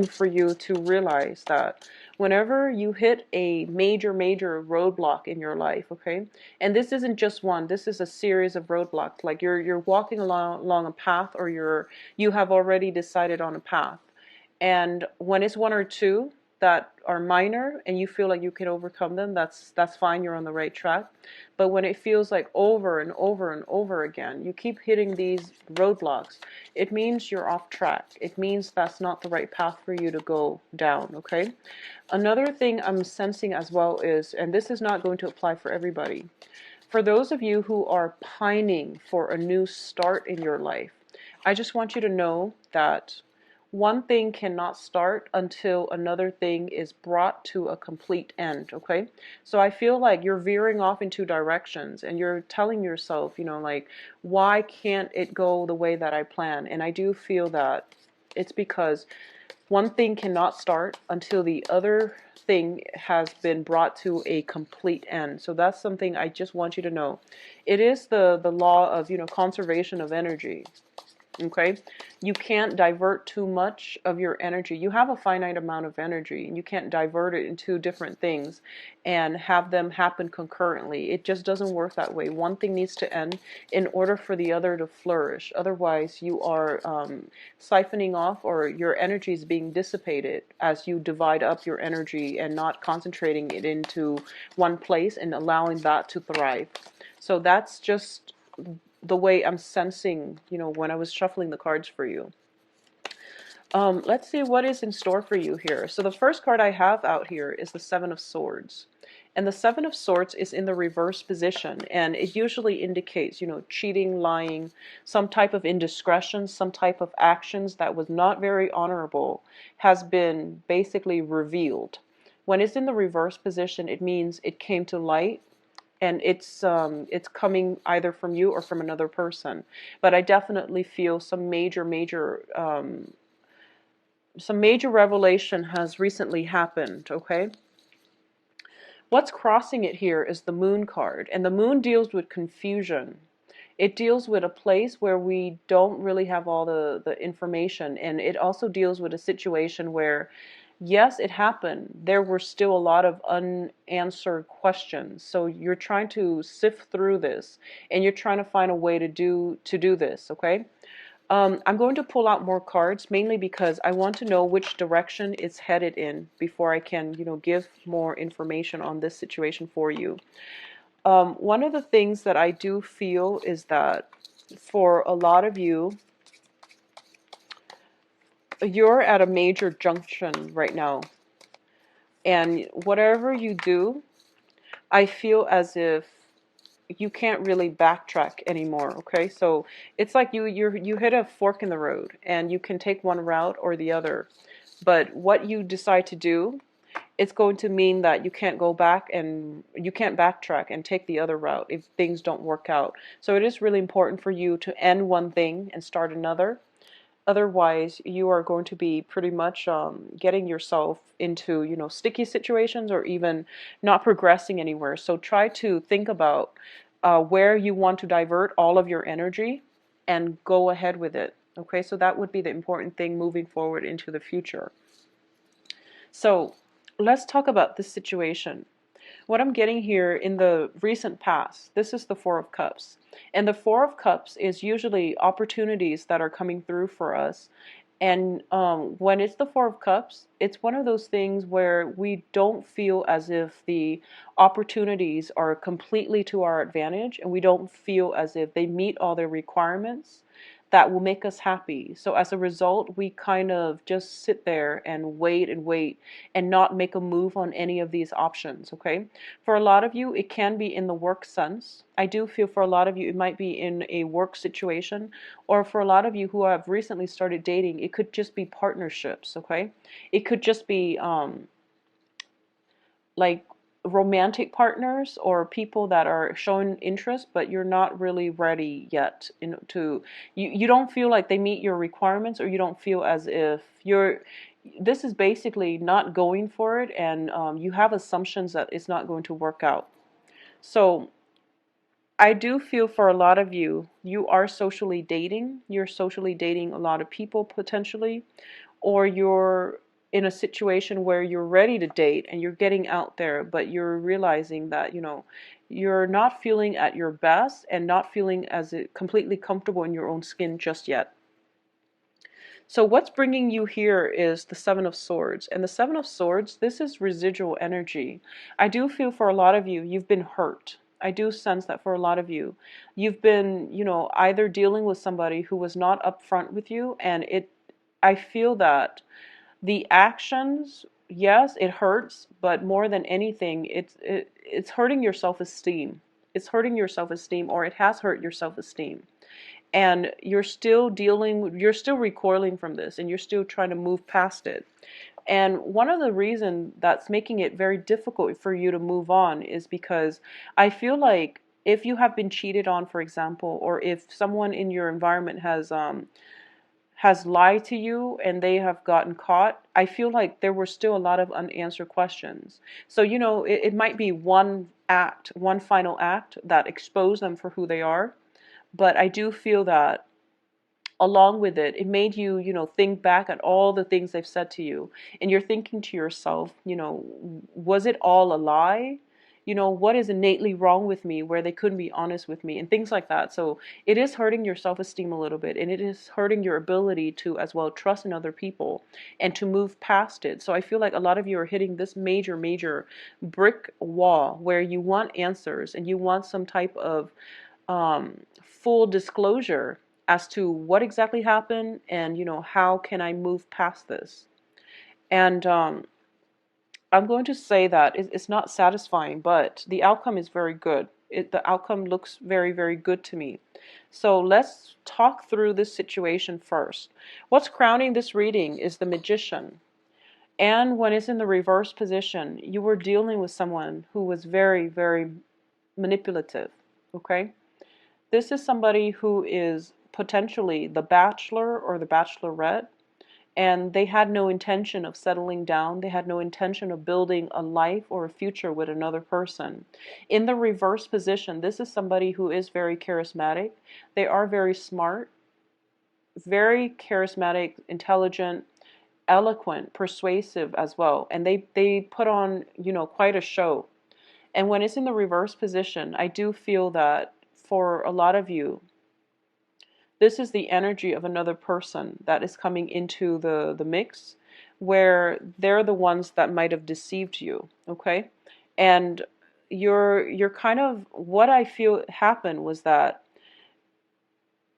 for you to realize that whenever you hit a major roadblock in your life, okay, and this isn't just one, this is a series of roadblocks, like you're walking along a path, or you have already decided on a path, and when it's one or two that are minor and you feel like you can overcome them, that's fine, you're on the right track. But when it feels like over and over and over again, you keep hitting these roadblocks, it means you're off track. It means that's not the right path for you to go down, okay? Another thing I'm sensing as well is, and this is not going to apply for everybody, for those of you who are pining for a new start in your life, I just want you to know that one thing cannot start until another thing is brought to a complete end, okay? So I feel like you're veering off in two directions and you're telling yourself, like, why can't it go the way that I plan? And I do feel that it's because one thing cannot start until the other thing has been brought to a complete end. So that's something I just want you to know. It is the law of, conservation of energy. Okay, you can't divert too much of your energy. You have a finite amount of energy and you can't divert it into different things and have them happen concurrently. It just doesn't work that way. One thing needs to end in order for the other to flourish. Otherwise you are siphoning off, or your energy is being dissipated as you divide up your energy and not concentrating it into one place and allowing that to thrive. So that's just the way I'm sensing, when I was shuffling the cards for you. Let's see what is in store for you here. So the first card I have out here is the Seven of Swords. And the Seven of Swords is in the reverse position, and it usually indicates, cheating, lying, some type of indiscretion, some type of actions that was not very honorable has been basically revealed. When it's in the reverse position, it means it came to light, and it's coming either from you or from another person. But I definitely feel some major revelation has recently happened, okay? What's crossing it here is the Moon card, and the Moon deals with confusion. It deals with a place where we don't really have all the information, and it also deals with a situation where, yes, it happened. There were still a lot of unanswered questions. So you're trying to sift through this, and you're trying to find a way to do this, okay? I'm going to pull out more cards, mainly because I want to know which direction it's headed in before I can, give more information on this situation for you. One of the things that I do feel is that for a lot of you, you're at a major junction right now. And whatever you do, I feel as if you can't really backtrack anymore, okay? So it's like you hit a fork in the road, and you can take one route or the other. But what you decide to do, it's going to mean that you can't go back, and you can't backtrack and take the other route if things don't work out. So it is really important for you to end one thing and start another. Otherwise, you are going to be pretty much getting yourself into, sticky situations, or even not progressing anywhere. So try to think about where you want to divert all of your energy and go ahead with it. Okay, so that would be the important thing moving forward into the future. So let's talk about this situation. What I'm getting here in the recent past, this is the Four of Cups. And the Four of Cups is usually opportunities that are coming through for us. And when it's the Four of Cups, it's one of those things where we don't feel as if the opportunities are completely to our advantage, and we don't feel as if they meet all their requirements that will make us happy. So as a result, we kind of just sit there and wait and not make a move on any of these options, okay? For a lot of you, it can be in the work sense. I do feel for a lot of you, it might be in a work situation, or for a lot of you who have recently started dating, it could just be partnerships, okay? It could just be like romantic partners, or people that are showing interest, but you're not really ready yet you don't feel like they meet your requirements, or you don't feel as if this is basically not going for it, and you have assumptions that it's not going to work out. So I do feel for a lot of you, you're socially dating a lot of people potentially, or you're in a situation where you're ready to date and you're getting out there, but you're realizing that, you're not feeling at your best and not feeling as completely comfortable in your own skin just yet. So what's bringing you here is the Seven of Swords. And the Seven of Swords, this is residual energy. I do feel for a lot of you, you've been hurt. I do sense that for a lot of you, you've been, either dealing with somebody who was not upfront with you, and I feel that the actions, yes, it hurts, but more than anything, it's hurting your self-esteem. It's hurting your self-esteem, or it has hurt your self-esteem. And you're still recoiling from this, and you're still trying to move past it. And one of the reasons that's making it very difficult for you to move on is because I feel like if you have been cheated on, for example, or if someone in your environment has lied to you and they have gotten caught, I feel like there were still a lot of unanswered questions. So, it might be one final act that exposed them for who they are. But I do feel that along with it, it made you, think back at all the things they've said to you. And you're thinking to yourself, was it all a lie? What is innately wrong with me where they couldn't be honest with me and things like that. So it is hurting your self-esteem a little bit, and it is hurting your ability to as well trust in other people and to move past it. So I feel like a lot of you are hitting this major, major brick wall where you want answers and you want some type of full disclosure as to what exactly happened and how can I move past this. And I'm going to say that it's not satisfying, but the outcome is very good. The outcome looks very, very good to me. So let's talk through this situation first. What's crowning this reading is the Magician. And when it's in the reverse position, you were dealing with someone who was very, very manipulative. Okay? This is somebody who is potentially the bachelor or the bachelorette, and they had no intention of settling down. They had no intention of building a life or a future with another person. In the reverse position, this is somebody who is very charismatic. They are very smart, very charismatic, intelligent, eloquent, persuasive as well. And they put on, quite a show. And when it's in the reverse position, I do feel that for a lot of you, this is the energy of another person that is coming into the mix, where they're the ones that might have deceived you, okay? And you're kind of, what I feel happened was that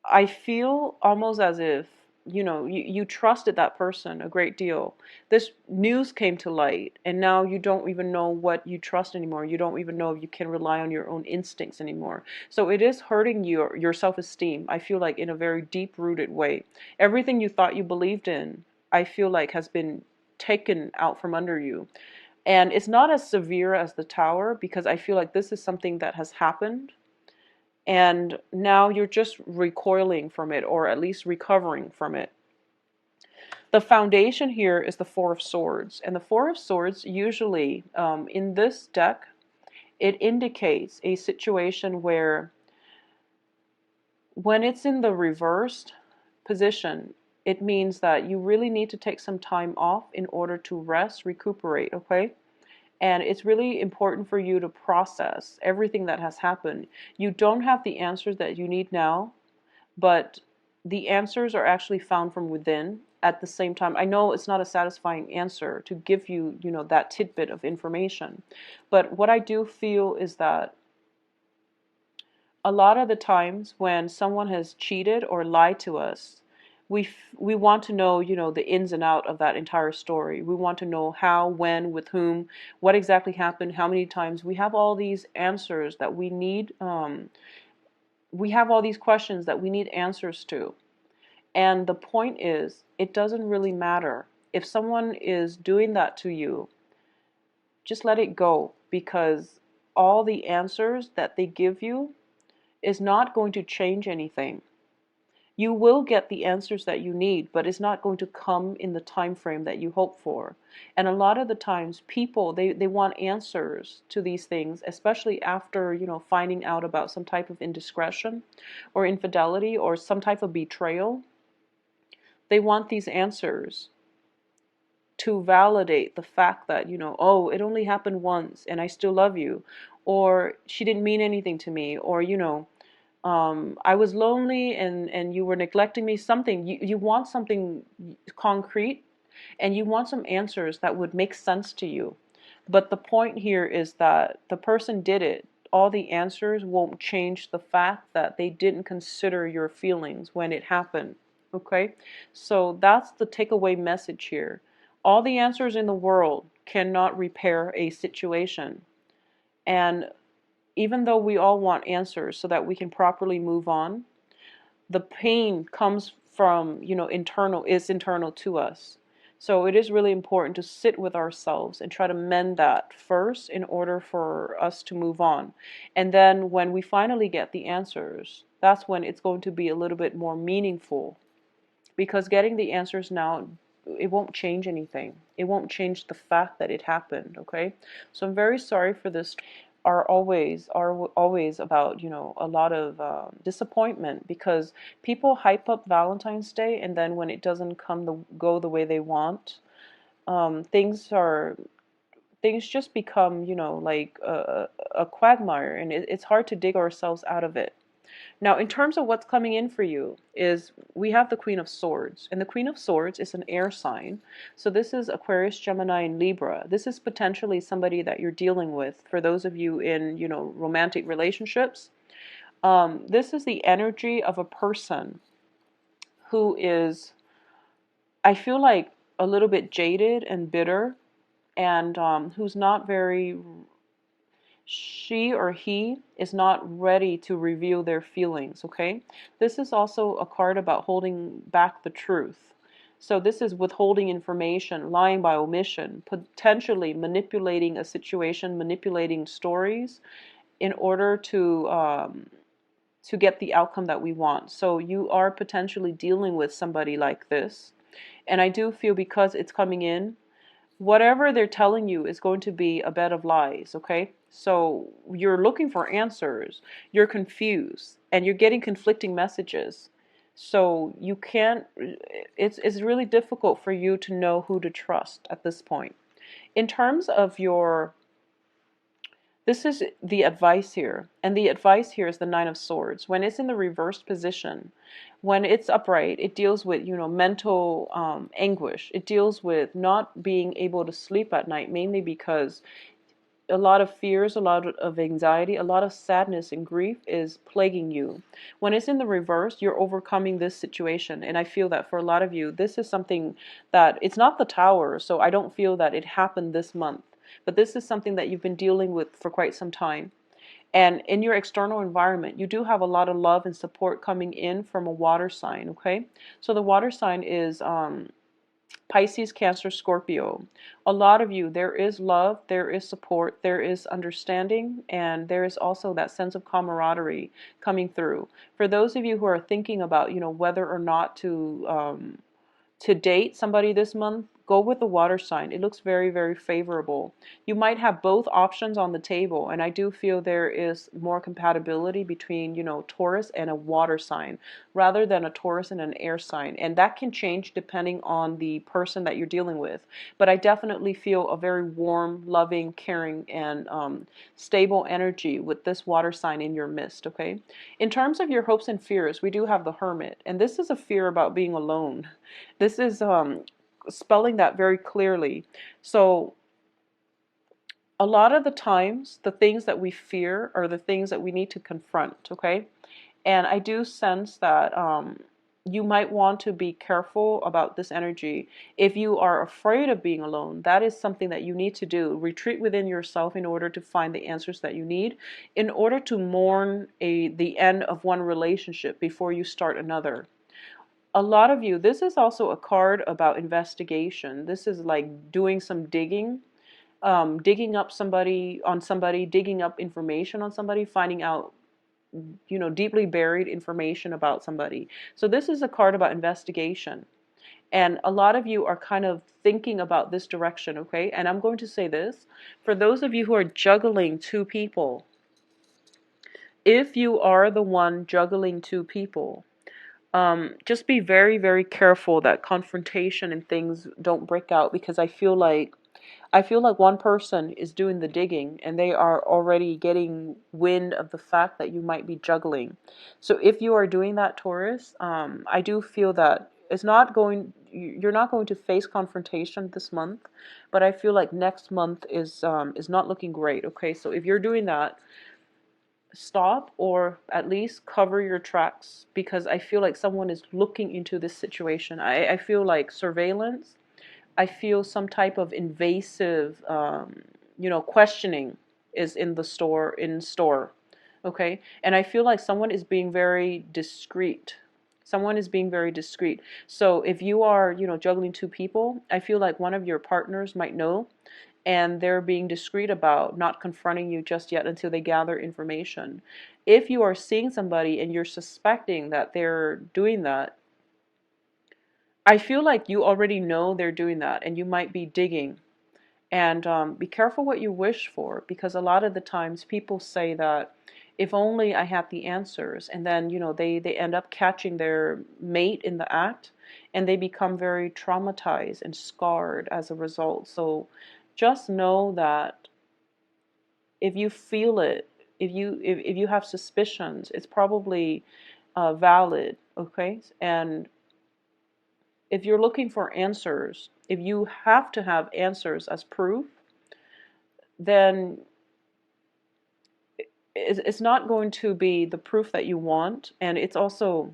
I feel almost as if, you trusted that person a great deal. This news came to light, and now you don't even know what you trust anymore. You don't even know if you can rely on your own instincts anymore. So it is hurting your self-esteem, I feel like, in a very deep-rooted way. Everything you thought you believed in, I feel like, has been taken out from under you. And it's not as severe as the Tower, because I feel like this is something that has happened. And now you're just recoiling from it, or at least recovering from it. The foundation here is the Four of Swords. And the Four of Swords, usually in this deck, it indicates a situation where when it's in the reversed position, it means that you really need to take some time off in order to rest, recuperate, okay? And it's really important for you to process everything that has happened. You don't have the answers that you need now, but the answers are actually found from within at the same time. I know it's not a satisfying answer to give you, that tidbit of information. But what I do feel is that a lot of the times when someone has cheated or lied to us, we want to know, the ins and out of that entire story. We want to know how, when, with whom, what exactly happened, how many times. We have all these answers that we need. We have all these questions that we need answers to. And the point is, it doesn't really matter. If someone is doing that to you, just let it go, because all the answers that they give you is not going to change anything. You will get the answers that you need, but it's not going to come in the time frame that you hope for. And a lot of the times people, they want answers to these things, especially after, finding out about some type of indiscretion or infidelity or some type of betrayal. They want these answers to validate the fact that, oh, it only happened once and I still love you, or she didn't mean anything to me, or, I was lonely and you were neglecting me, something. You want something concrete, and you want some answers that would make sense to you. But the point here is that the person did it. All the answers won't change the fact that they didn't consider your feelings when it happened. Okay? So that's the takeaway message here. All the answers in the world cannot repair a situation. And even though we all want answers so that we can properly move on, the pain comes from, internal to us. So it is really important to sit with ourselves and try to mend that first in order for us to move on. And then when we finally get the answers, that's when it's going to be a little bit more meaningful. Because getting the answers now, it won't change anything. It won't change the fact that it happened, okay? So I'm very sorry for this. Are always about, a lot of disappointment, because people hype up Valentine's Day, and then when it doesn't go the way they want, things just become, like a quagmire, and it's hard to dig ourselves out of it. Now, in terms of what's coming in for you, is we have the Queen of Swords. And the Queen of Swords is an air sign. So this is Aquarius, Gemini, and Libra. This is potentially somebody that you're dealing with. For those of you in, romantic relationships, this is the energy of a person who is, I feel like, a little bit jaded and bitter, and who's not very... She or he is not ready to reveal their feelings, okay? This is also a card about holding back the truth. So this is withholding information, lying by omission, potentially manipulating a situation, manipulating stories in order to get the outcome that we want. So you are potentially dealing with somebody like this. And I do feel, because it's coming in, whatever they're telling you is going to be a bed of lies, okay? So you're looking for answers, you're confused, and you're getting conflicting messages. So you can't, it's really difficult for you to know who to trust at this point. In terms of this is the advice here, and the advice here is the Nine of Swords. When it's in the reversed position, when it's upright, it deals with, mental anguish. It deals with not being able to sleep at night, mainly because a lot of fears, a lot of anxiety, a lot of sadness and grief is plaguing you. When it's in the reverse, you're overcoming this situation. And I feel that for a lot of you, this is something that, it's not the Tower, so I don't feel that it happened this month. But this is something that you've been dealing with for quite some time. And in your external environment, you do have a lot of love and support coming in from a water sign, okay? So the water sign is Pisces, Cancer, Scorpio. A lot of you, there is love, there is support, there is understanding, and there is also that sense of camaraderie coming through. For those of you who are thinking about, whether or not to date somebody this month, go with the water sign. It looks very, very favorable. You might have both options on the table, and I do feel there is more compatibility between, Taurus and a water sign rather than a Taurus and an air sign. And that can change depending on the person that you're dealing with. But I definitely feel a very warm, loving, caring, and stable energy with this water sign in your midst, okay? In terms of your hopes and fears, we do have the Hermit, and this is a fear about being alone. This is spelling that very clearly. So a lot of the times, the things that we fear are the things that we need to confront, okay? And I do sense that you might want to be careful about this energy. If you are afraid of being alone, that is something that you need to do. Retreat within yourself in order to find the answers that you need, in order to mourn the end of one relationship before you start another. A lot of you, this is also a card about investigation. This is like doing some digging, digging up somebody, digging up information on somebody, finding out, deeply buried information about somebody. So this is a card about investigation. And a lot of you are kind of thinking about this direction, okay? And I'm going to say this, for those of you who are juggling two people, if you are the one juggling two people, Just be very, very careful that confrontation and things don't break out, because I feel like one person is doing the digging and they are already getting wind of the fact that you might be juggling. So if you are doing that, Taurus, I do feel that you're not going to face confrontation this month, but I feel like next month is not looking great. Okay, so if you're doing that, stop or at least cover your tracks, because I feel like someone is looking into this situation. I feel like surveillance. I feel some type of invasive, questioning is in store. Okay. And I feel like someone is being very discreet. Someone is being very discreet. So if you are, juggling two people, I feel like one of your partners might know, and they're being discreet about not confronting you just yet until they gather information. If you are seeing somebody and you're suspecting that they're doing that, I feel like you already know they're doing that, and you might be digging. And be careful what you wish for, because a lot of the times people say that if only I had the answers, and then they end up catching their mate in the act, and they become very traumatized and scarred as a result. So just know that if you feel it, if you have suspicions, it's probably valid. Okay. And if you're looking for answers, if you have to have answers as proof, then it's not going to be the proof that you want. And it's also,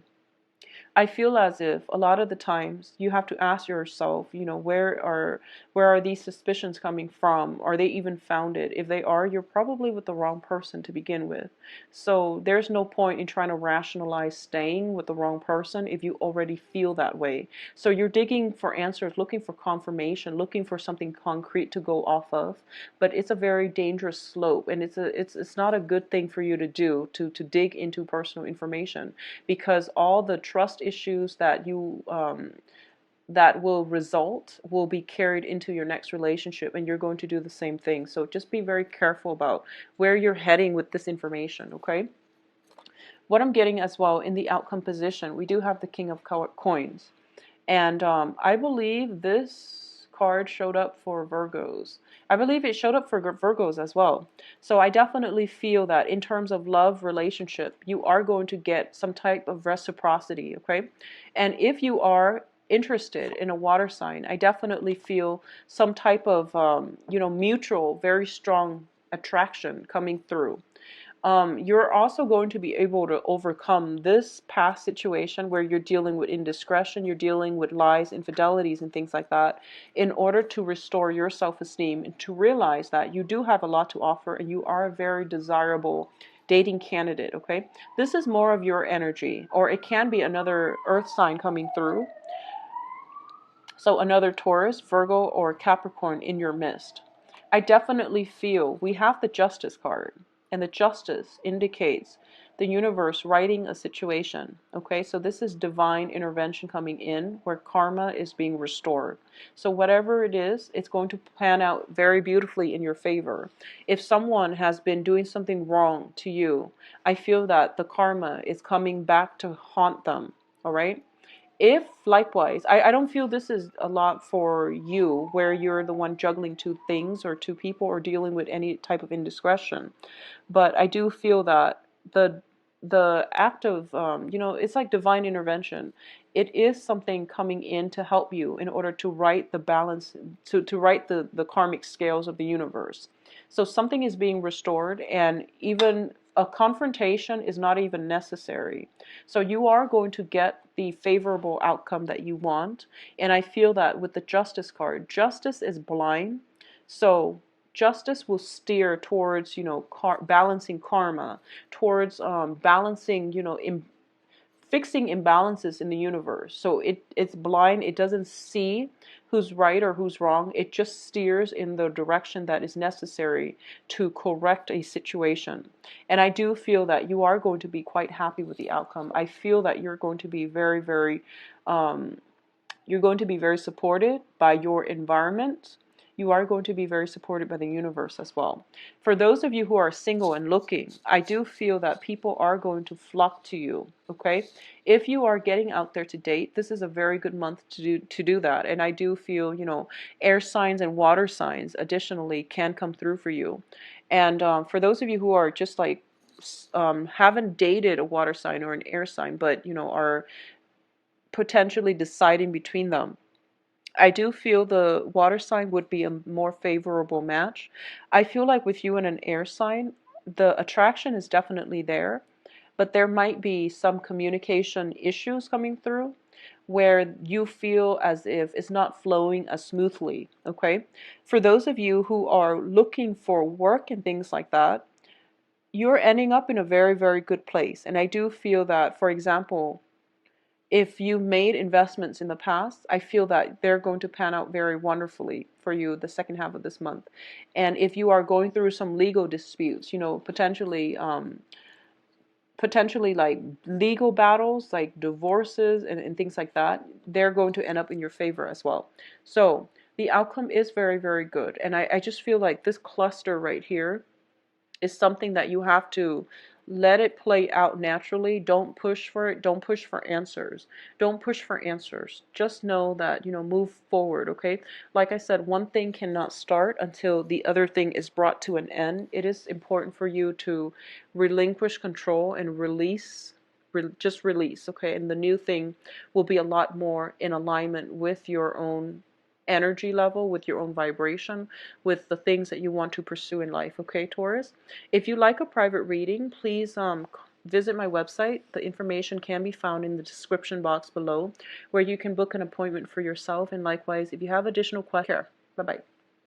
I feel as if a lot of the times you have to ask yourself, where are these suspicions coming from? Are they even founded? If they are, you're probably with the wrong person to begin with. So there's no point in trying to rationalize staying with the wrong person if you already feel that way. So you're digging for answers, looking for confirmation, looking for something concrete to go off of, but it's a very dangerous slope, and it's not a good thing for you to do, to dig into personal information, because all the trust issues that will be carried into your next relationship, and you're going to do the same thing. So just be very careful about where you're heading with this information. Okay. What I'm getting as well in the outcome position, we do have the King of Coins. And I believe this card showed up for Virgos. I believe it showed up for Virgos as well. So I definitely feel that in terms of love relationship, you are going to get some type of reciprocity, okay? And if you are interested in a water sign, I definitely feel some type of, mutual, very strong attraction coming through. You're also going to be able to overcome this past situation where you're dealing with indiscretion, you're dealing with lies, infidelities, and things like that, in order to restore your self-esteem and to realize that you do have a lot to offer and you are a very desirable dating candidate, okay? This is more of your energy, or it can be another earth sign coming through. So another Taurus, Virgo, or Capricorn in your midst. I definitely feel we have the Justice card, and the Justice indicates the universe righting a situation. Okay, so this is divine intervention coming in where karma is being restored. So whatever it is, it's going to pan out very beautifully in your favor. If someone has been doing something wrong to you, I feel that the karma is coming back to haunt them. All right. If likewise, I don't feel this is a lot for you where you're the one juggling two things or two people or dealing with any type of indiscretion, but I do feel that the act of it's like divine intervention. It is something coming in to help you in order to right the balance, to right the karmic scales of the universe. So something is being restored, and even a confrontation is not even necessary. So you are going to get the favorable outcome that you want. And I feel that with the Justice card, justice is blind. So justice will steer towards, balancing karma, towards balancing, fixing imbalances in the universe. So it's blind. It doesn't see who's right or who's wrong. It just steers in the direction that is necessary to correct a situation. And I do feel that you are going to be quite happy with the outcome. I feel that you're going to be very, very, you're going to be very supported by your environment. you are going to be very supported by the universe as well. For those of you who are single and looking, I do feel that people are going to flock to you, okay? If you are getting out there to date, this is a very good month to do that. And I do feel, you know, air signs and water signs additionally can come through for you. And for those of you who are just like haven't dated a water sign or an air sign, but you know are potentially deciding between them, I do feel the water sign would be a more favorable match. I feel like with you and an air sign, the attraction is definitely there, but there might be some communication issues coming through where you feel as if it's not flowing as smoothly, okay? For those of you who are looking for work and things like that, you're ending up in a very, very good place. And I do feel that, for example, if you made investments in the past, I feel that they're going to pan out very wonderfully for you the second half of this month. And if you are going through some legal disputes, you know, potentially like legal battles, like divorces and things like that, they're going to end up in your favor as well. So the outcome is very, very good. And I just feel like this cluster right here is something that you have to let it play out naturally. Don't push for it. Don't push for answers. Don't push for answers. Just know that, you know, move forward, okay? Like I said, one thing cannot start until the other thing is brought to an end. It is important for you to relinquish control and release, just release, okay? And the new thing will be a lot more in alignment with your own energy level, with your own vibration, with the things that you want to pursue in life, okay, Taurus? If you like a private reading, please visit my website. The information can be found in the description box below, where you can book an appointment for yourself. And likewise, if you have additional questions, bye-bye.